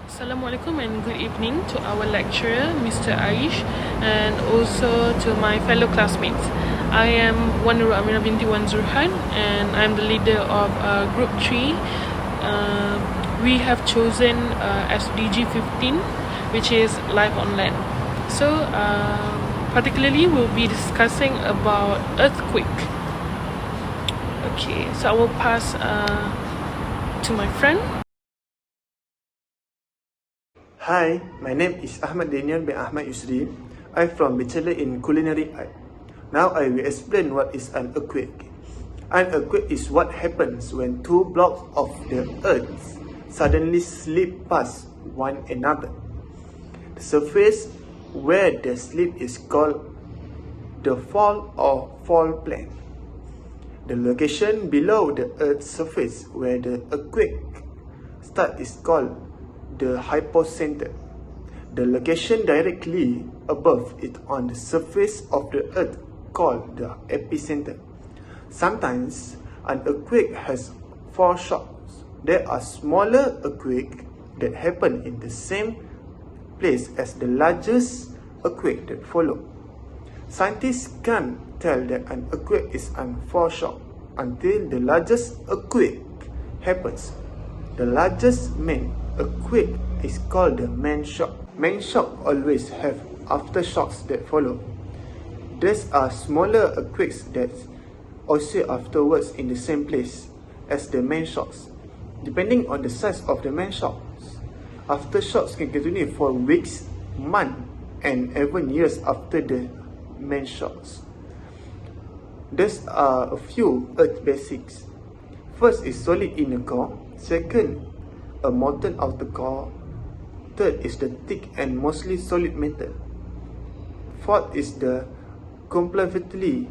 Assalamualaikum and good evening to our lecturer, Mr. Aish, and also to my fellow classmates. I am Nur Amirah Binti Zurhan, and I'm the leader of Group 3. We have chosen SDG 15, which is life on land. So, particularly, we'll be discussing about earthquake. Okay, so I will pass to my friend. Hi, my name is Ahmad bin YUSRI. I'm from Bachelor in Culinary Art. Now I will explain what is an earthquake. An earthquake is what happens when two blocks of the earth suddenly slip past one another. The surface where the slip is called the fault or fault plane. The location below the earth's surface where the earthquake starts is called the hypocenter. The location directly above it on the surface of the earth called the epicenter. Sometimes an earthquake has foreshocks. There are smaller earthquakes that happen in the same place as the largest earthquake that follow. Scientists can't tell that an earthquake is a foreshock until the largest earthquake happens. The largest main earthquake is called the main shock. Main shock always have aftershocks that follow. These are smaller earthquakes that also afterwards in the same place as the main shocks. Depending on the size of the main shocks, aftershocks can continue for weeks, months, and even years after the main shocks. These are a few earth basics. First is solid inner core. Second, a molten outer core. Third is the thick and mostly solid metal. Fourth is the comparatively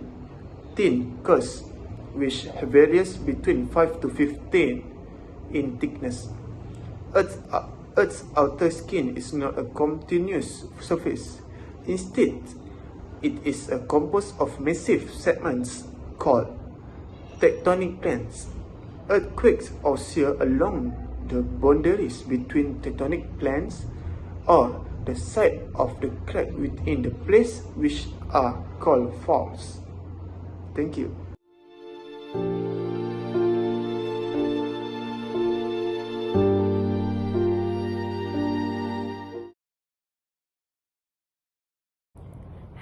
thin crust, which varies between 5 to 15 in thickness. Earth's outer skin is not a continuous surface. Instead, it is composed of massive segments called tectonic plates. Earthquakes occur along the boundaries between tectonic plates or the side of the crack within the place, which are called faults. Thank you.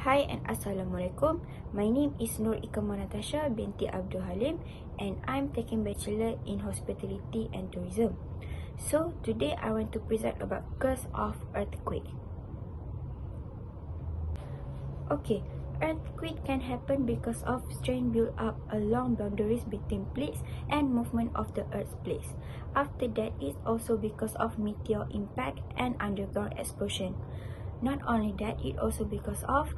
Hi and Assalamualaikum. My name is Nur Aineen NATASHA Binti Abdul Halim, and I'm taking Bachelor in Hospitality and Tourism. So today I want to present about cause of earthquake. Okay, earthquake can happen because of strain built up along boundaries between plates and movement of the earth's plates. After that, it's also because of meteor impact and underground explosion. Not only that, it also because of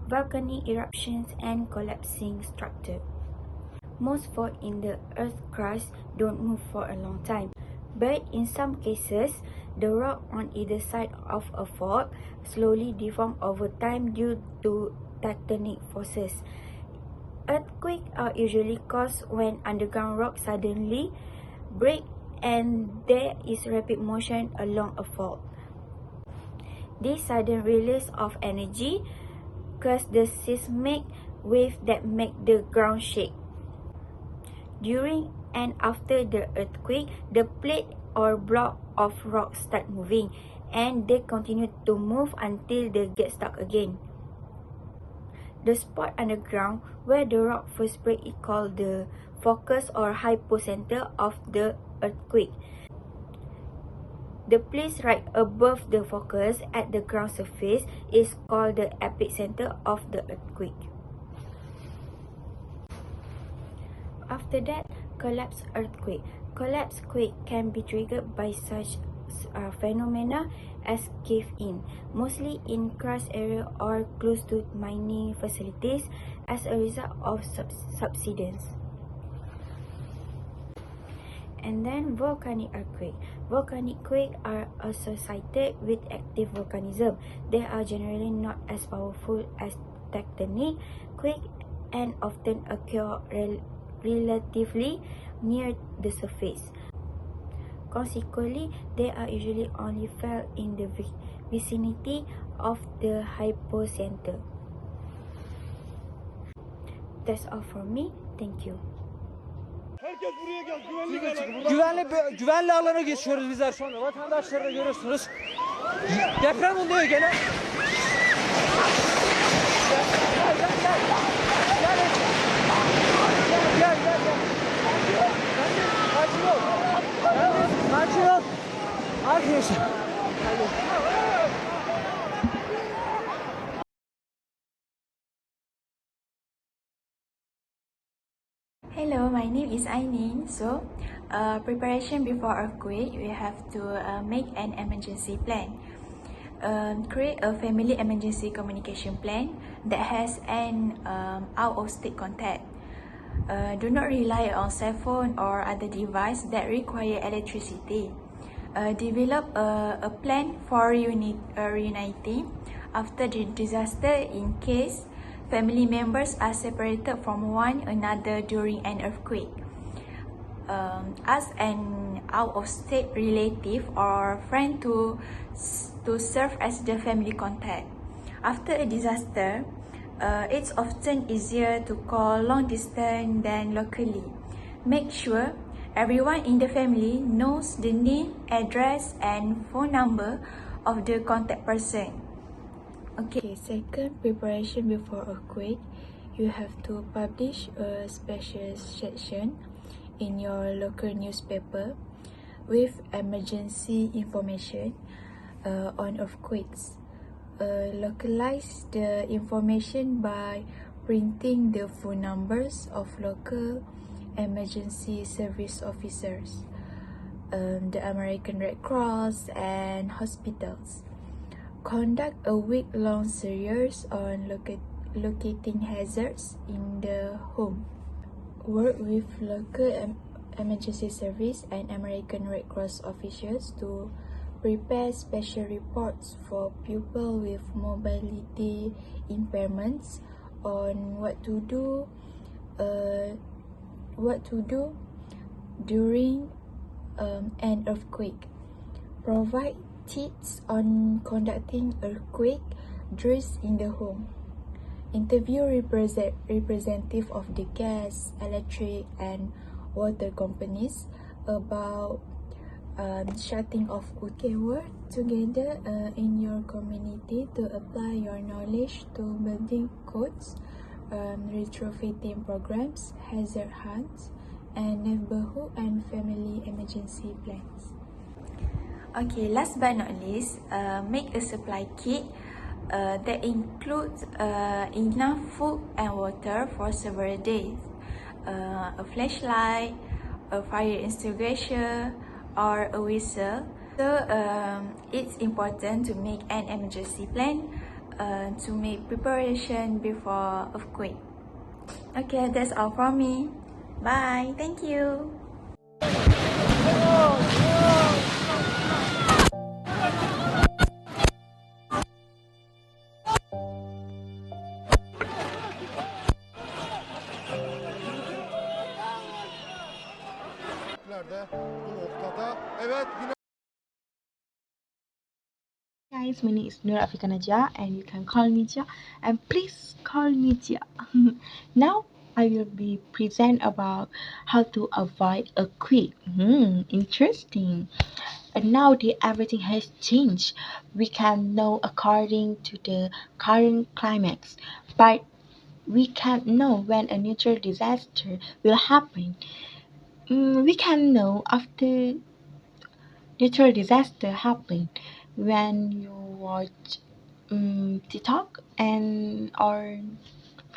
volcanic eruptions and collapsing structure. Most faults in the earth crust don't move for a long time, but in some cases, the rock on either side of a fault slowly deform over time due to tectonic forces. Earthquakes are usually caused when underground rocks suddenly break and there is rapid motion along a fault. This sudden release of energy causes the seismic wave that make the ground shake. During and after the earthquake, the plate or block of rock start moving, and they continue to move until they get stuck again. The spot underground where the rock first break is called the focus or hypocenter of the earthquake. The place right above the focus at the ground surface is called the epicenter of the earthquake. After that, collapse earthquake. Collapse quake can be triggered by such phenomena as cave-in, mostly in crust area or close to mining facilities as a result of subsidence. And then volcanic earthquake. Volcanic quakes are associated with active volcanism. They are generally not as powerful as tectonic quakes and often occur relatively near the surface. Consequently, they are usually only felt in the vicinity of the hypocenter. That's all from me. Thank you. Herkes buraya gel. Güvenli alana geçiyoruz bizler şu anda. Vatandaşları da görüyorsunuz. Deprem oluyor gene. Gel. Sakin ol. Arkadaşlar. Hello, my name is Aineen. So, preparation before earthquake, we have to make an emergency plan. Create a family emergency communication plan that has an out-of-state contact. Do not rely on cell phone or other device that require electricity. Develop a plan for reuniting after the disaster in case family members are separated from one another during an earthquake. Ask an out-of-state relative or friend to serve as the family contact. After a disaster, it's often easier to call long distance than locally. Make sure everyone in the family knows the name, address, and phone number of the contact person. Okay, second, preparation before earthquake. You have to publish a special section in your local newspaper with emergency information on earthquakes. Localize the information by printing the phone numbers of local emergency service officers, the American Red Cross, and hospitals. Conduct a week-long series on locating hazards in the home. Work with local emergency service and American Red Cross officials to prepare special reports for people with mobility impairments on what to do during an earthquake. Provide tips on conducting earthquake drills in the home. Interview representative of the gas, electric, and water companies about shutting off. Okay, work together in your community to apply your knowledge to building codes, retrofitting programs, hazard hunts, and neighborhood and family emergency plans. Okay, last but not least, make a supply kit that includes enough food and water for several days, a flashlight, a fire extinguisher, or a whistle. So it's important to make an emergency plan to make preparation before earthquake. Okay, that's all from me. Bye. Thank you. Guys, my name is Nur Afiqah and you can call me Jia, and please call me Jia. Now I will be present about how to avoid a quake. Interesting. And nowadays everything has changed. We can know according to the current climax, but we can't know when a natural disaster will happen. We can know after natural disaster happen when you watch TikTok and or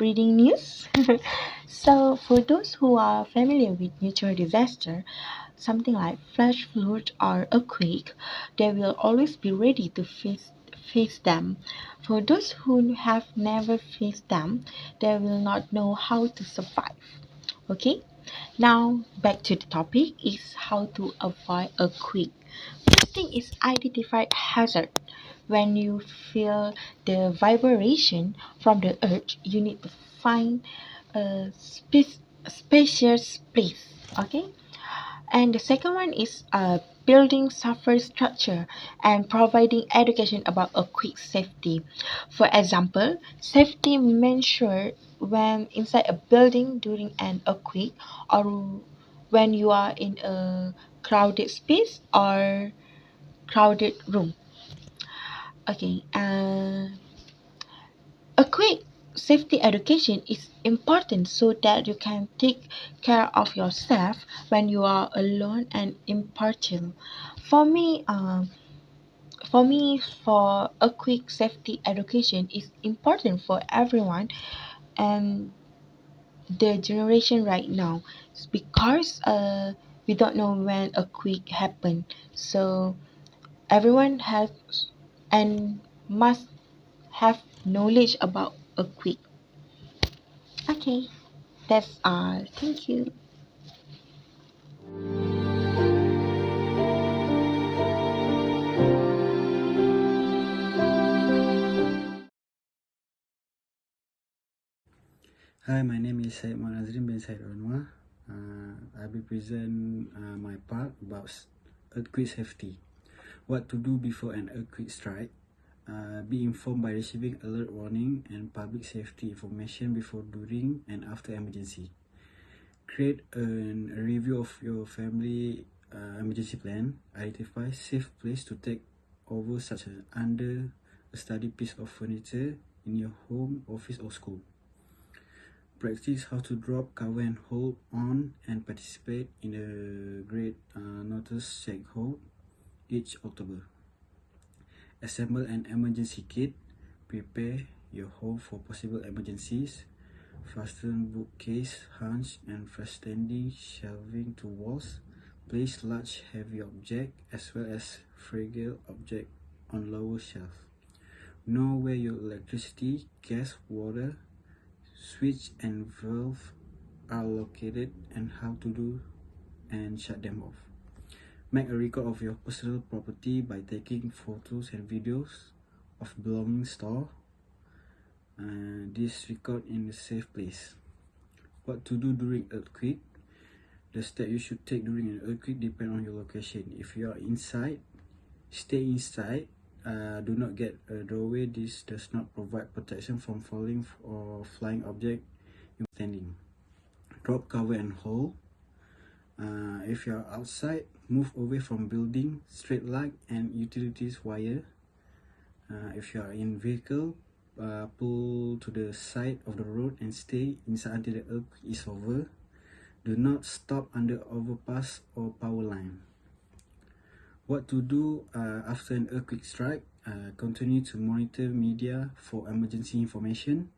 reading news. So for those who are familiar with natural disaster, something like flash flood or earthquake, they will always be ready to face them. For those who have never faced them, they will not know how to survive. Okay, now back to the topic is how to avoid a quake. First thing is identify hazard. When you feel the vibration from the earth, you need to find a spacious place. Okay, And the second one is building safer structure and providing education about earthquake safety. For example, safety measure when inside a building during an earthquake, or when you are in a crowded space or crowded room. Okay, earthquake safety education is important so that you can take care of yourself when you are alone and impartial. For me, for earthquake safety education is important for everyone and the generation right now, because we don't know when earthquake happen. So everyone has and must have knowledge about earthquake. Okay, that's all. Thank you. Hi, my name is Syed Nazreen bin Syed Anuar. I will present my part about earthquake safety. What to do before an earthquake strike. Be informed by receiving alert warning and public safety information before, during, and after emergency. Create a review of your family emergency plan. Identify safe place to take over, such as under a study piece of furniture in your home, office, or school. Practice how to drop, cover, and hold on, and participate in the Great Notice Check Hold each October. Assemble an emergency kit. Prepare your home for possible emergencies. Fasten bookcase, hunch, and freestanding shelving to walls. Place large heavy object as well as fragile object on lower shelf. Know where your electricity, gas, water, switch, and valve are located and how to do and shut them off. Make a record of your personal property by taking photos and videos of belongings store. This record in a safe place. What to do during earthquake. The step you should take during an earthquake depend on your location. If you are inside, stay inside. Do not get a doorway. This does not provide protection from falling or flying object you standing. Drop, cover, and hold. If you are outside, move away from building, street light, and utilities wire. If you are in vehicle, pull to the side of the road and stay inside until the earthquake is over. Do not stop under overpass or power line. What to do after an earthquake strike. Continue to monitor media for emergency information.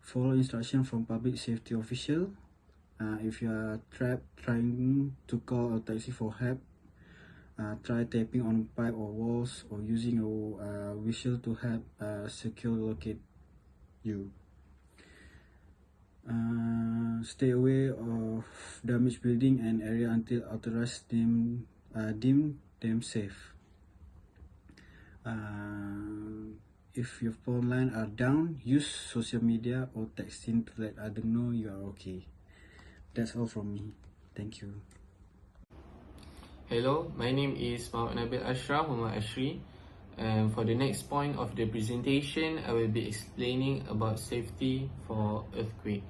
Follow instructions from public safety official. If you are trapped trying to call a taxi for help, try tapping on pipe or walls or using a whistle to help secure locate you. Stay away of damaged building and area until authorized deem them safe. If your phone line are down, use social media or texting to let others know you are okay. That's all from me. Thank you. Hello, my name is Mohammad Nabil Ashraf, Ashri. And for the next point of the presentation, I will be explaining about safety for earthquake.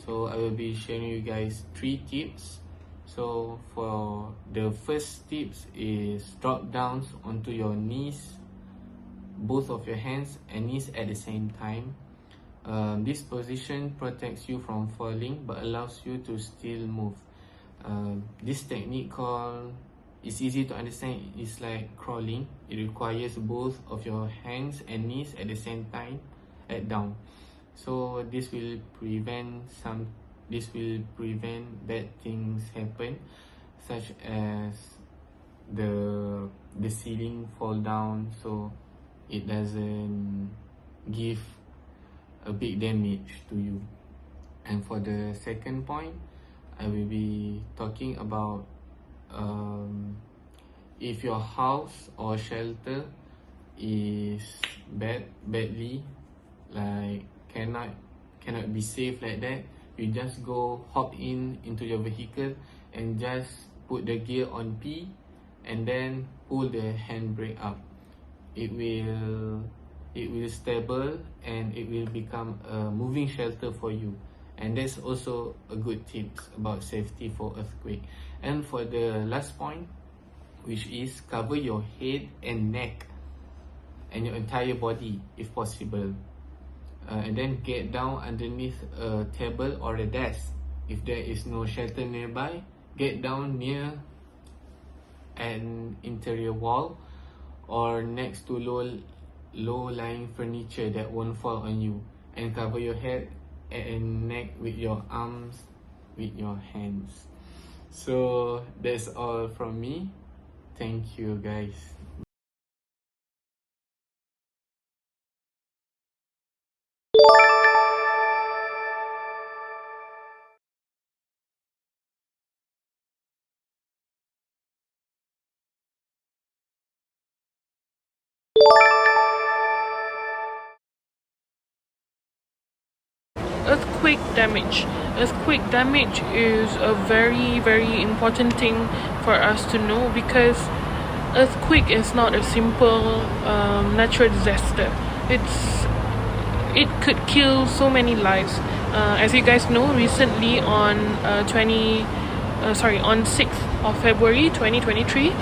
So I will be sharing you guys 3 tips. So for the first tips is drop down onto your knees, both of your hands and knees at the same time. This position protects you from falling but allows you to still move. This technique is easy to understand. It's like crawling. It requires both of your hands and knees at the same time at down. So this will prevent bad things happen, such as the ceiling fall down, so it doesn't give a big damage to you. And for the second point, I will be talking about if your house or shelter is badly, like cannot be safe like that, you just go hop into your vehicle and just put the gear on P and then pull the handbrake up. It will stable and it will become a moving shelter for you. And that's also a good tips about safety for earthquake. And for the last point, which is cover your head and neck and your entire body if possible. And then get down underneath a table or a desk. If there is no shelter nearby, get down near an interior wall or next to low-lying furniture that won't fall on you, and cover your head and neck with your arms, with your hands. So that's all from me. Thank you guys. Earthquake damage. Earthquake damage is a very important thing for us to know, because earthquake is not a simple natural disaster. It could kill so many lives. As you guys know, recently on 6th of February 2023,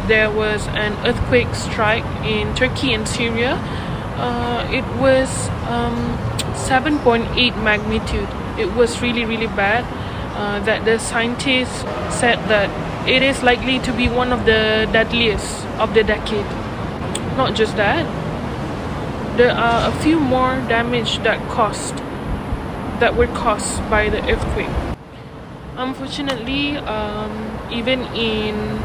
there was an earthquake strike in Turkey and Syria. It was 7.8 magnitude. It was really bad. That the scientists said that it is likely to be one of the deadliest of the decade. Not just that, there are a few more damage that were caused by the earthquake. Unfortunately, even in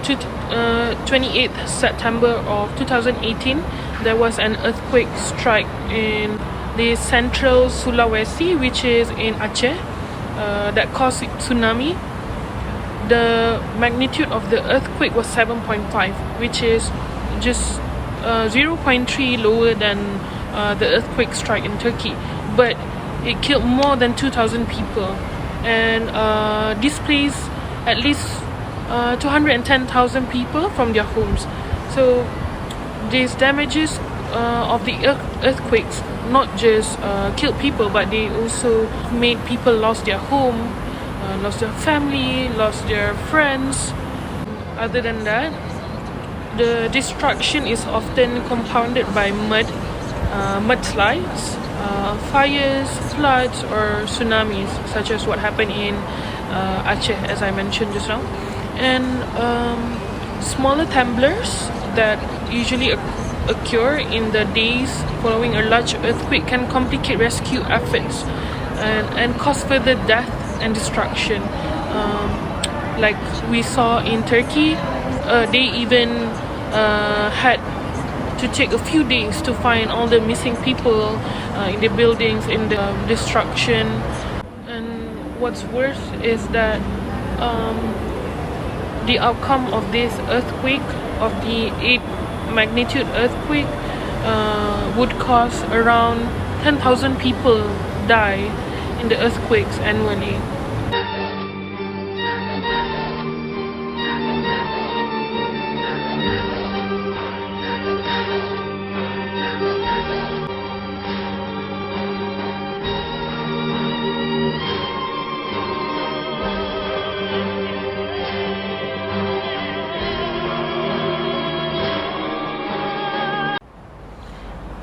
28th September of 2018, there was an earthquake strike in the central Sulawesi, which is in Aceh, that caused tsunami. The magnitude of the earthquake was 7.5, which is just 0.3 lower than the earthquake strike in Turkey, but it killed more than 2,000 people and displaced at least 210,000 people from their homes. So these damages of the earthquakes not just killed people, but they also made people lost their home, lost their family, lost their friends. Other than that, the destruction is often compounded by mudslides, fires, floods, or tsunamis, such as what happened in Aceh, as I mentioned just now. And smaller tumblers that usually occur in the days following a large earthquake can complicate rescue efforts and cause further death and destruction. Like we saw in Turkey, they even had to take a few days to find all the missing people in the buildings, in the destruction. And what's worse is that the outcome of this earthquake, of the 8 magnitude earthquake, would cause around 10,000 people die in the earthquakes annually.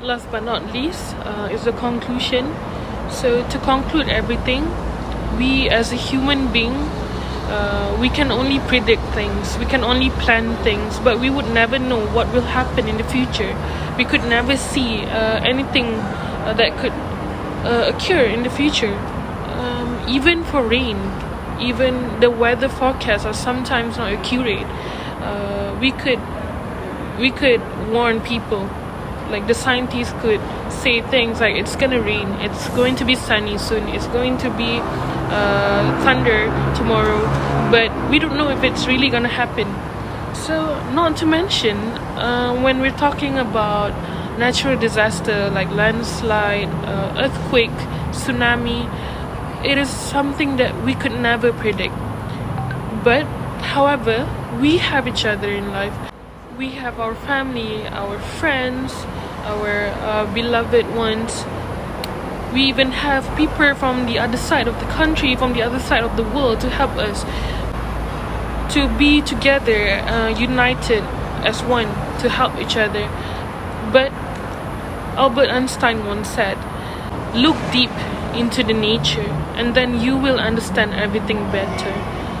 Last but not least is the conclusion. So to conclude everything, we as a human being, we can only predict things, we can only plan things, but we would never know what will happen in the future. We could never see anything that could occur in the future. Even for rain, even the weather forecasts are sometimes not accurate. We could warn people. Like the scientists could say things like it's gonna rain, it's going to be sunny soon, it's going to be thunder tomorrow, but we don't know if it's really gonna happen. So not to mention, when we're talking about natural disaster like landslide, earthquake, tsunami, it is something that we could never predict. But however, we have each other in life. We have our family, our friends, our beloved ones. We even have people from the other side of the country, from the other side of the world to help us to be together, united as one, to help each other. But Albert Einstein once said, look deep into the nature and then you will understand everything better.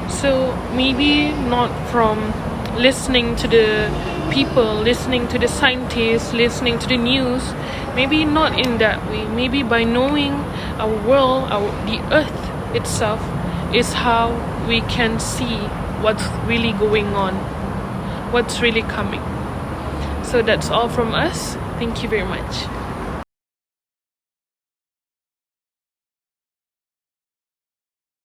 So maybe not from listening to the people, listening to the scientists, listening to the news, maybe not in that way. Maybe by knowing our world, the earth itself is how we can see what's really going on, what's really coming. So that's all from us. Thank you very much.